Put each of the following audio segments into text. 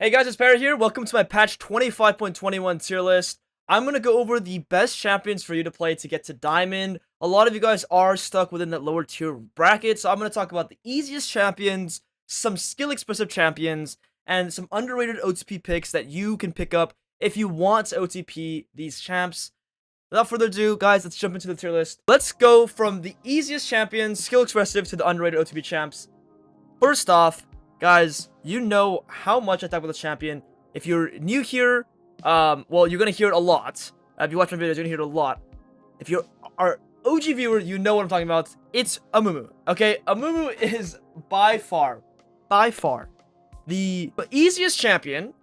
Hey guys, it's Perry here. Welcome to my patch 25.21 tier list. I'm going to go over the best champions for you to play to get to Diamond. A lot of you guys are stuck within that lower tier bracket, so I'm going to talk about the easiest champions, some skill expressive champions, and some underrated OTP picks that you can pick up if you want to OTP these champs. Without further ado, guys, let's jump into the tier list. Let's go from the easiest champions, skill expressive, to the underrated OTP champs. First off, guys, you know how much I talk about the champion. If you're new here, well, you're gonna hear it a lot. If you watch my videos, you're gonna hear it a lot. If you're our OG viewer, you know what I'm talking about. It's Amumu. Okay, Amumu is by far, the easiest champion,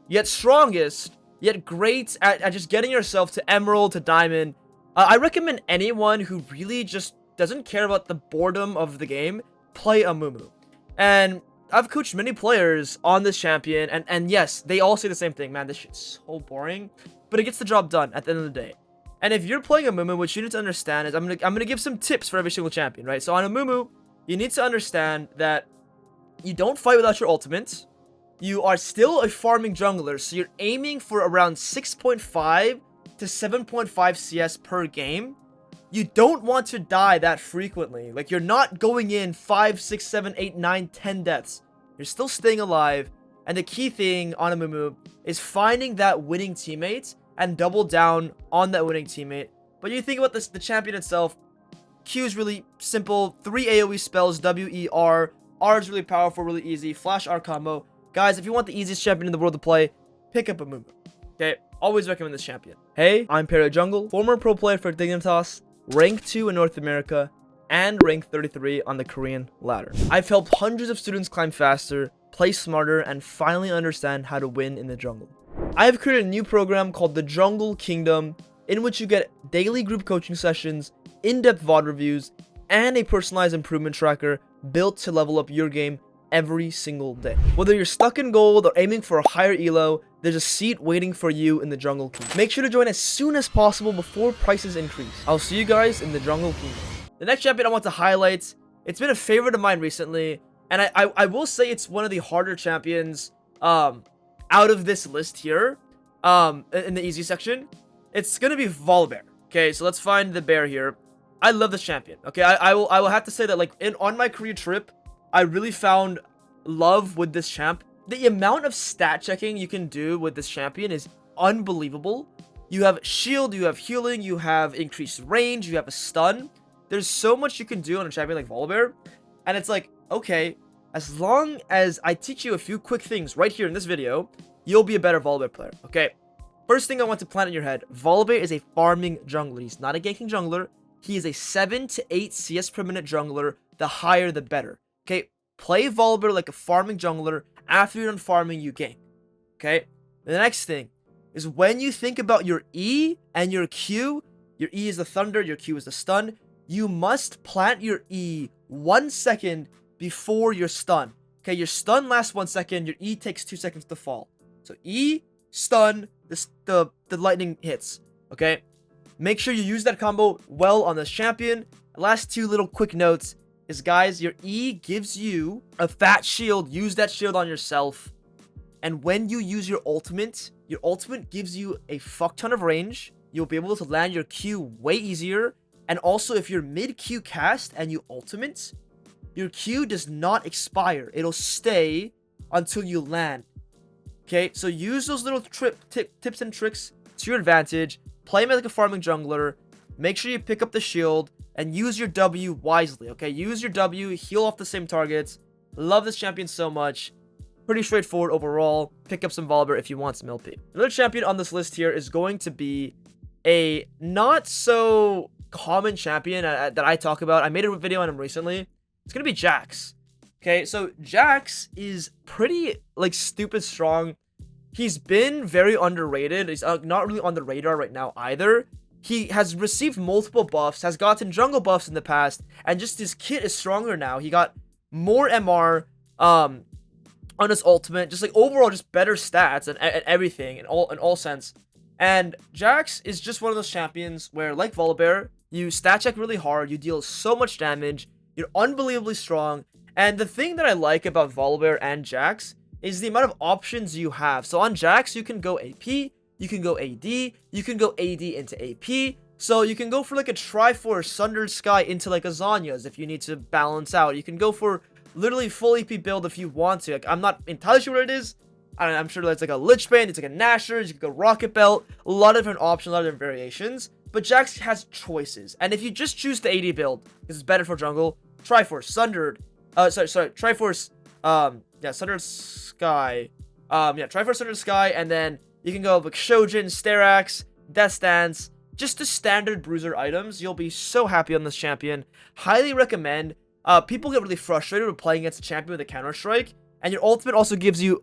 yet strongest, yet great at just getting yourself to Emerald, to Diamond. I recommend anyone who really just doesn't care about the boredom of the game, play Amumu. And I've coached many players on this champion, and yes, they all say the same thing. Man, this shit's so boring, but it gets the job done at the end of the day. And if you're playing Amumu, what you need to understand is I'm gonna give some tips for every single champion, right? So on Amumu, you need to understand that you don't fight without your ultimate. You are still a farming jungler, so you're aiming for around 6.5 to 7.5 CS per game. You don't want to die that frequently. Like, you're not going in 5, 6, 7, 8, 9, 10 deaths. You're still staying alive. And the key thing on Amumu is finding that winning teammate and double down on that winning teammate. But you think about this, the champion itself, Q is really simple. 3 AoE spells, W, E, R. R is really powerful, really easy. Flash R combo. Guys, if you want the easiest champion in the world to play, pick up Amumu. Okay, always recommend this champion. Hey, I'm perryjg, former pro player for Dignitas, rank 2 in North America, and rank 33 on the Korean ladder. I've helped hundreds of students climb faster, play smarter, and finally understand how to win in the jungle. I have created a new program called the Jungle Kingdom, in which you get daily group coaching sessions, in-depth VOD reviews, and a personalized improvement tracker built to level up your game every single day. Whether you're stuck in gold or aiming for a higher elo, there's a seat waiting for you in the Jungle Kingdom. Make sure to join as soon as possible before prices increase. I'll see you guys in the Jungle Kingdom. The next champion I want to highlight, it's been a favorite of mine recently, and I will say it's one of the harder champions out of this list here, in the easy section. It's gonna be Volibear. Okay, so let's find the bear here. I love this champion. Okay, I will have to say that, like, on my career trip, I really found love with this champ. The amount of stat checking you can do with this champion is unbelievable. You have shield, you have healing, you have increased range, you have a stun. There's so much you can do on a champion like Volibear. And it's like, okay, as long as I teach you a few quick things right here in this video, you'll be a better Volibear player, okay? First thing I want to plant in your head, Volibear is a farming jungler. He's not a ganking jungler. He is a 7 to 8 CS per minute jungler. The higher, the better. Okay, play Volibear like a farming jungler. After you're done farming, you gank. Okay, the next thing is when you think about your E and your Q, your E is the thunder, your Q is the stun, you must plant your E 1 second before your stun. Okay, your stun lasts 1 second, your E takes 2 seconds to fall. So E, stun, the lightning hits. Okay, make sure you use that combo well on this champion. Last two little quick notes is, guys, your E gives you a fat shield. Use that shield on yourself. And when you use your ultimate gives you a fuck ton of range. You'll be able to land your Q way easier. And also, if you're mid-Q cast and you ultimate, your Q does not expire. It'll stay until you land. Okay, so use those little tips and tricks to your advantage. Play him like a farming jungler. Make sure you pick up the shield. And use your W wisely, okay? Use your W, heal off the same targets. Love this champion so much. Pretty straightforward overall. Pick up some Volibear if you want some LP. Another champion on this list here is going to be a not so common champion that I talk about. I made a video on him recently. It's going to be Jax. Okay, so Jax is pretty, like, stupid strong. He's been very underrated. He's not really on the radar right now either. He has received multiple buffs, has gotten jungle buffs in the past, and just his kit is stronger now. He got more MR on his ultimate, just like overall just better stats and everything in all sense. And Jax is just one of those champions where, like Volibear, you stat check really hard, you deal so much damage, you're unbelievably strong. And the thing that I like about Volibear and Jax is the amount of options you have. So on Jax, you can go AP, you can go AD, you can go AD into AP. So you can go for like a Triforce Sundered Sky into like a Zanya's if you need to balance out. You can go for literally full AP build if you want to. Like, I'm not entirely sure what it is. I'm sure there's like a Lich Bane, it's like a Nashor's, you can go Rocket Belt, a lot of different options, a lot of different variations. But Jax has choices. And if you just choose the AD build, because it's better for jungle, Triforce, Sundered, Triforce, Sundered Sky, Triforce, Sundered Sky, and then you can go with Shojin, Sterax, Death Stance, just the standard bruiser items. You'll be so happy on this champion. Highly recommend. People get really frustrated with playing against a champion with a Counter-Strike, and your ultimate also gives you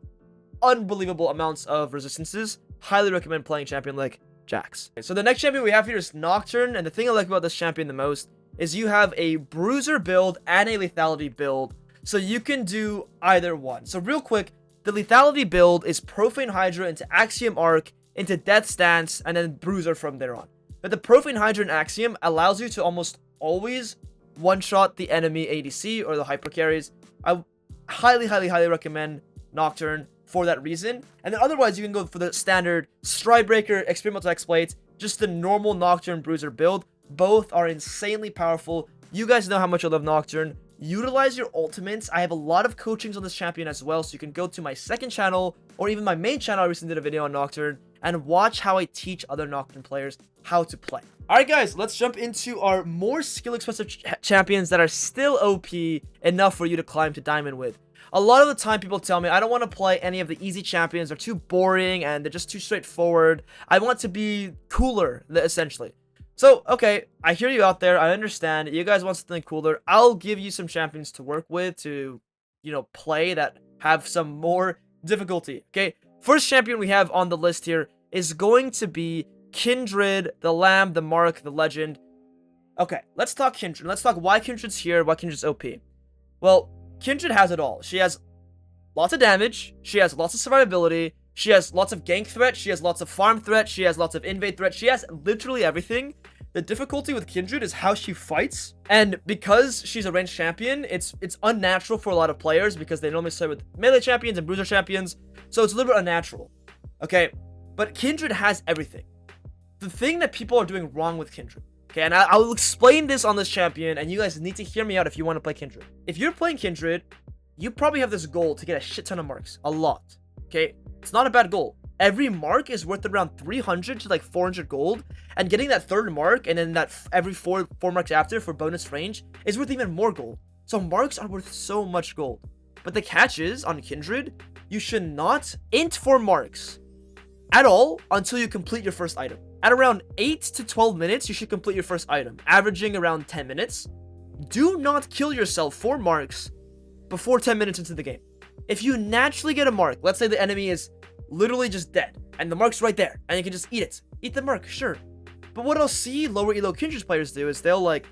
unbelievable amounts of resistances. Highly recommend playing a champion like Jax. Okay, so the next champion we have here is Nocturne, and the thing I like about this champion the most is you have a bruiser build and a lethality build, so you can do either one. So real quick, the lethality build is Profane Hydra into Axiom Arc, into Death Stance, and then bruiser from there on. But the Profane Hydra and Axiom allows you to almost always one-shot the enemy ADC or the hyper carries. I highly recommend Nocturne for that reason. And then otherwise, you can go for the standard Stridebreaker, Experimental Exploits, just the normal Nocturne Bruiser build. Both are insanely powerful. You guys know how much I love Nocturne. Utilize your ultimates. I have a lot of coachings on this champion as well, so you can go to my second channel or even my main channel. I recently did a video on Nocturne and watch how I teach other Nocturne players how to play. Alright guys, let's jump into our more skill expensive champions that are still OP enough for you to climb to Diamond with. A lot of the time people tell me I don't want to play any of the easy champions, they're too boring and they're just too straightforward. I want to be cooler, essentially. So, okay, I hear you out there, I understand, you guys want something cooler. I'll give you some champions to work with to, play that have some more difficulty, okay? First champion we have on the list here is going to be Kindred, the Lamb, the Mark, the Legend. Okay, let's talk Kindred. Let's talk why Kindred's here, why Kindred's OP. Well, Kindred has it all. She has lots of damage, she has lots of survivability, she has lots of gank threat, she has lots of farm threat, she has lots of invade threat, she has literally everything. The difficulty with Kindred is how she fights, and because she's a ranged champion, it's unnatural for a lot of players because they normally start with melee champions and bruiser champions, so it's a little bit unnatural. Okay, but Kindred has everything. The thing that people are doing wrong with Kindred, okay, and I'll explain this on this champion, and you guys need to hear me out if you want to play Kindred. If you're playing Kindred, you probably have this goal to get a shit ton of marks, a lot, okay? It's not a bad goal. Every mark is worth around 300 to like 400 gold, and getting that third mark and then that every four marks after for bonus range is worth even more gold. So marks are worth so much gold. But the catch is, on Kindred, you should not int for marks at all until you complete your first item. At around 8 to 12 minutes, you should complete your first item, averaging around 10 minutes. Do not kill yourself for marks before 10 minutes into the game. If you naturally get a mark, let's say the enemy is literally just dead, and the mark's right there, and you can just eat it. Eat the mark, sure. But what I'll see lower elo Kindred players do is they'll like,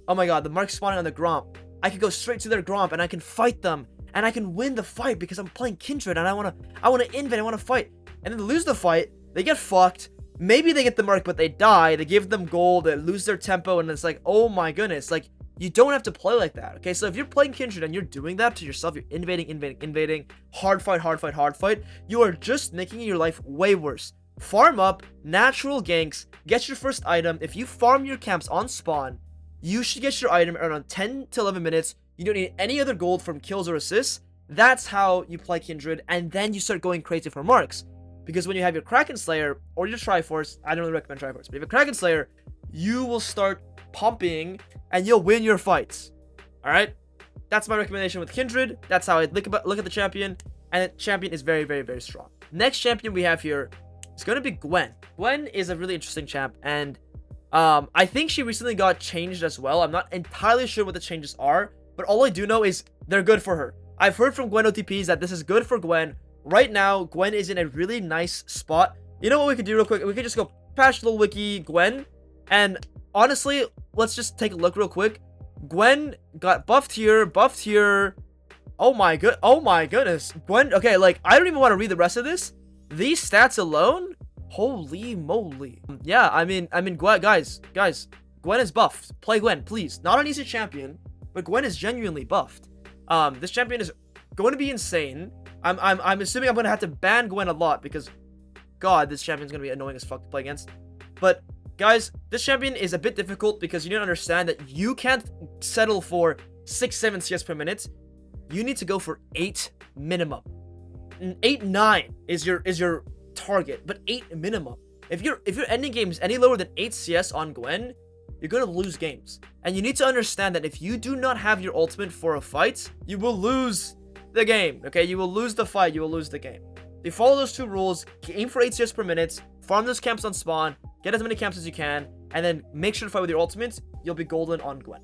oh my god, the mark's spawning on the Gromp. I can go straight to their Gromp, and I can fight them, and I can win the fight because I'm playing Kindred, and I wanna invade, I wanna fight. And then they lose the fight, they get fucked, maybe they get the mark, but they die, they give them gold, they lose their tempo, and it's like, oh my goodness, like, you don't have to play like that, okay? So if you're playing Kindred and you're doing that to yourself, you're invading, hard fight, you are just making your life way worse. Farm up, natural ganks, get your first item. If you farm your camps on spawn, you should get your item around 10 to 11 minutes. You don't need any other gold from kills or assists. That's how you play Kindred, and then you start going crazy for marks. Because when you have your Kraken Slayer, or your Triforce, I don't really recommend Triforce, but if you have a Kraken Slayer, you will start pumping, and you'll win your fights. Alright? That's my recommendation with Kindred. That's how I look at the champion, and the champion is very strong. Next champion we have here is going to be Gwen. Gwen is a really interesting champ, and I think she recently got changed as well. I'm not entirely sure what the changes are, but all I do know is they're good for her. I've heard from Gwen OTPs that this is good for Gwen. Right now, Gwen is in a really nice spot. You know what we could do real quick? We could just go patch little wiki Gwen, and honestly, let's just take a look real quick. Gwen got buffed here. Oh my goodness. Gwen, okay, like, I don't even want to read the rest of this. These stats alone? Holy moly. Yeah, I mean, Gwen, guys, Gwen is buffed. Play Gwen, please. Not an easy champion, but Gwen is genuinely buffed. This champion is going to be insane. I'm assuming I'm going to have to ban Gwen a lot because, God, this champion's going to be annoying as fuck to play against. But, guys, this champion is a bit difficult because you need to understand that you can't settle for 6-7 CS per minute. You need to go for 8 minimum. 8-9 is your target, but 8 minimum. If you're ending games any lower than 8 CS on Gwen, you're gonna lose games. And you need to understand that if you do not have your ultimate for a fight, you will lose the game. Okay, you will lose the fight, you will lose the game. You follow those 2 rules, aim for 8 CS per minute, farm those camps on spawn, get as many camps as you can, and then make sure to fight with your ultimate. You'll be golden on Gwen.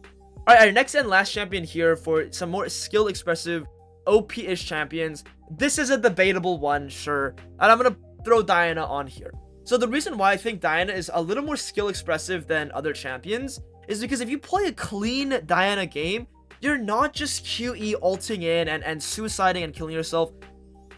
Alright, our next and last champion here for some more skill expressive OP-ish champions. This is a debatable one, sure, and I'm gonna throw Diana on here. So the reason why I think Diana is a little more skill expressive than other champions is because if you play a clean Diana game, you're not just QE ulting in and suiciding and killing yourself.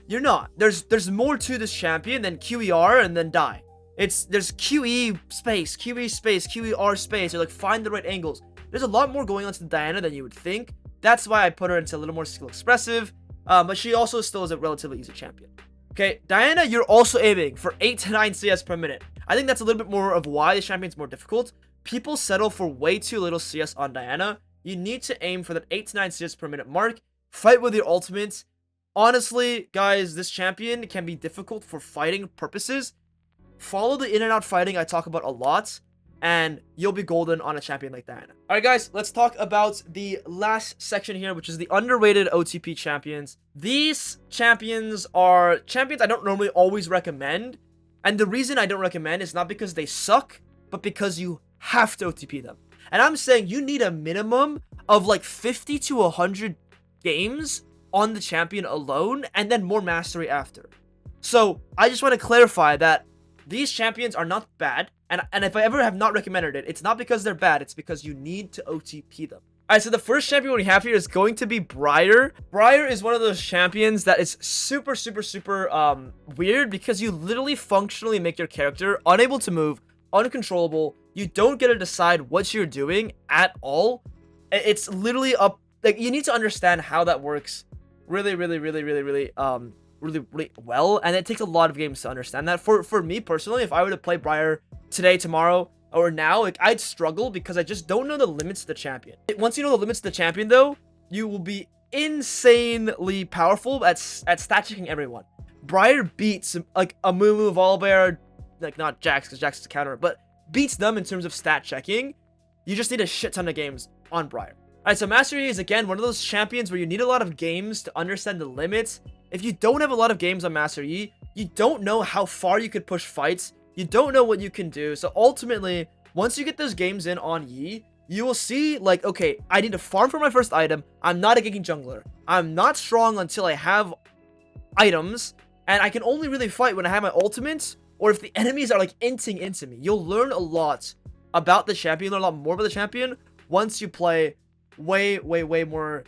You're not. There's more to this champion than QER and then die. There's QE space, QER space, or like find the right angles. There's a lot more going on to Diana than you would think. That's why I put her into a little more skill expressive, but she also still is a relatively easy champion. Okay, Diana, you're also aiming for 8 to 9 CS per minute. I think that's a little bit more of why the champion's more difficult. People settle for way too little CS on Diana. You need to aim for that 8 to 9 CS per minute mark. Fight with your ultimates. Honestly, guys, this champion can be difficult for fighting purposes. Follow the in and out fighting I talk about a lot, and you'll be golden on a champion like Diana. Alright guys, let's talk about the last section here, which is the underrated OTP champions. These champions are champions I don't normally always recommend, and the reason I don't recommend is not because they suck, but because you have to OTP them. And I'm saying you need a minimum of like 50 to 100 games on the champion alone, and then more mastery after. So I just want to clarify that these champions are not bad, and if I ever have not recommended it, it's not because they're bad, it's because you need to OTP them. Alright, so the first champion we have here is going to be Briar. Briar is one of those champions that is super weird because you literally functionally make your character unable to move, uncontrollable. You don't get to decide what you're doing at all. It's literally up, like, you need to understand how that works really well, and it takes a lot of games to understand that. For me personally, if I were to play Briar today, tomorrow, or now, like, I'd struggle because I just don't know the limits of the champion. Once you know the limits of the champion, though, you will be insanely powerful at stat checking everyone. Briar beats like a Mundo, Volibear, like not Jax because Jax is a counter, but beats them in terms of stat checking. You just need a shit ton of games on Briar. Alright, so Master Yi is again one of those champions where you need a lot of games to understand the limits. If you don't have a lot of games on Master Yi, you don't know how far you could push fights. You don't know what you can do. So ultimately, once you get those games in on Yi, you will see, like, okay, I need to farm for my first item. I'm not a ganking jungler. I'm not strong until I have items, and I can only really fight when I have my ultimates, or if the enemies are, like, inting into me. You'll learn a lot about the champion, learn a lot more about the champion once you play way more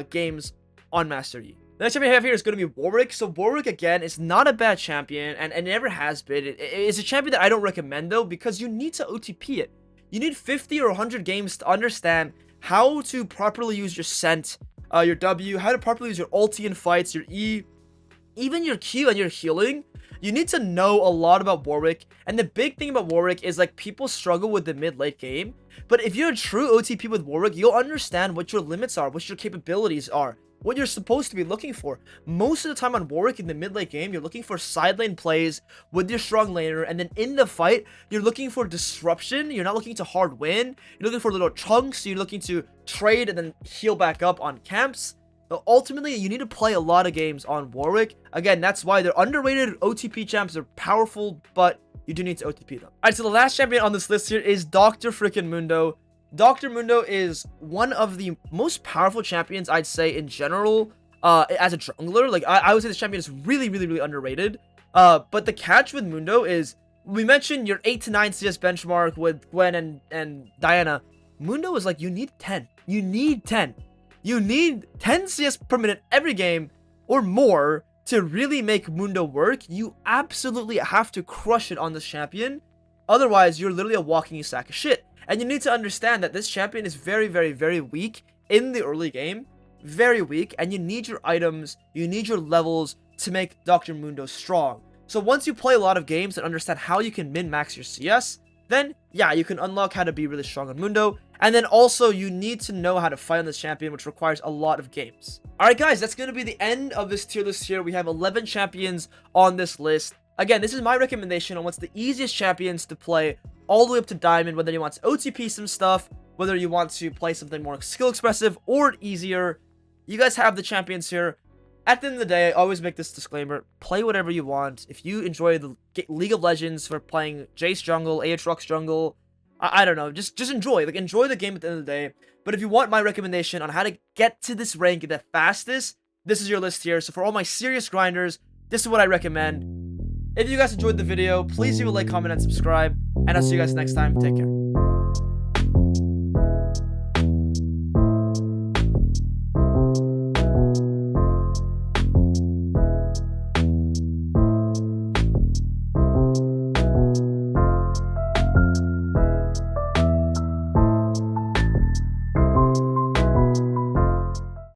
games on Master Yi. The next champion I have here is going to be Warwick. So Warwick, again, is not a bad champion, and it never has been. It's a champion that I don't recommend, though, because you need to OTP it. You need 50 or 100 games to understand how to properly use your scent, your W, how to properly use your ulti in fights, your E, even your Q and your healing. You need to know a lot about Warwick, and the big thing about Warwick is, like, people struggle with the mid-late game, but if you're a true OTP with Warwick, you'll understand what your limits are, what your capabilities are, what you're supposed to be looking for. Most of the time on Warwick in the mid-late game, you're looking for side lane plays with your strong laner, and then in the fight, you're looking for disruption. You're not looking to hard win. You're looking for little chunks. You're looking to trade and then heal back up on camps. But ultimately, you need to play a lot of games on Warwick. Again, that's why they're underrated OTP champs. They're powerful, but you do need to OTP them. Alright, so the last champion on this list here is Dr. Freaking Mundo. Dr. Mundo is one of the most powerful champions, I'd say, in general, as a jungler. Like, I would say this champion is really underrated. But the catch with Mundo is, we mentioned your 8 to 9 CS benchmark with Gwen and Diana. Mundo is like, you need 10. You need 10. You need 10 CS per minute every game, or more, to really make Mundo work. You absolutely have to crush it on this champion. Otherwise, you're literally a walking sack of shit. And you need to understand that this champion is very weak in the early game. very weak, and you need your items, you need your levels to make Dr. Mundo strong. So once you play a lot of games and understand how you can min-max your CS, then yeah, you can unlock how to be really strong on Mundo. And then also, you need to know how to fight on this champion, which requires a lot of games. Alright guys, that's going to be the end of this tier list here. We have 11 champions on this list. Again, this is my recommendation on what's the easiest champions to play all the way up to Diamond, whether you want to OTP some stuff, whether you want to play something more skill expressive or easier. You guys have the champions here. At the end of the day, I always make this disclaimer: play whatever you want. If you enjoy the League of Legends for playing Jace jungle, Aatrox jungle, I don't know, just enjoy. Like, enjoy the game at the end of the day. But if you want my recommendation on how to get to this rank the fastest, this is your list here. So for all my serious grinders, this is what I recommend. If you guys enjoyed the video, please leave a like, comment, and subscribe. And I'll see you guys next time. Take care.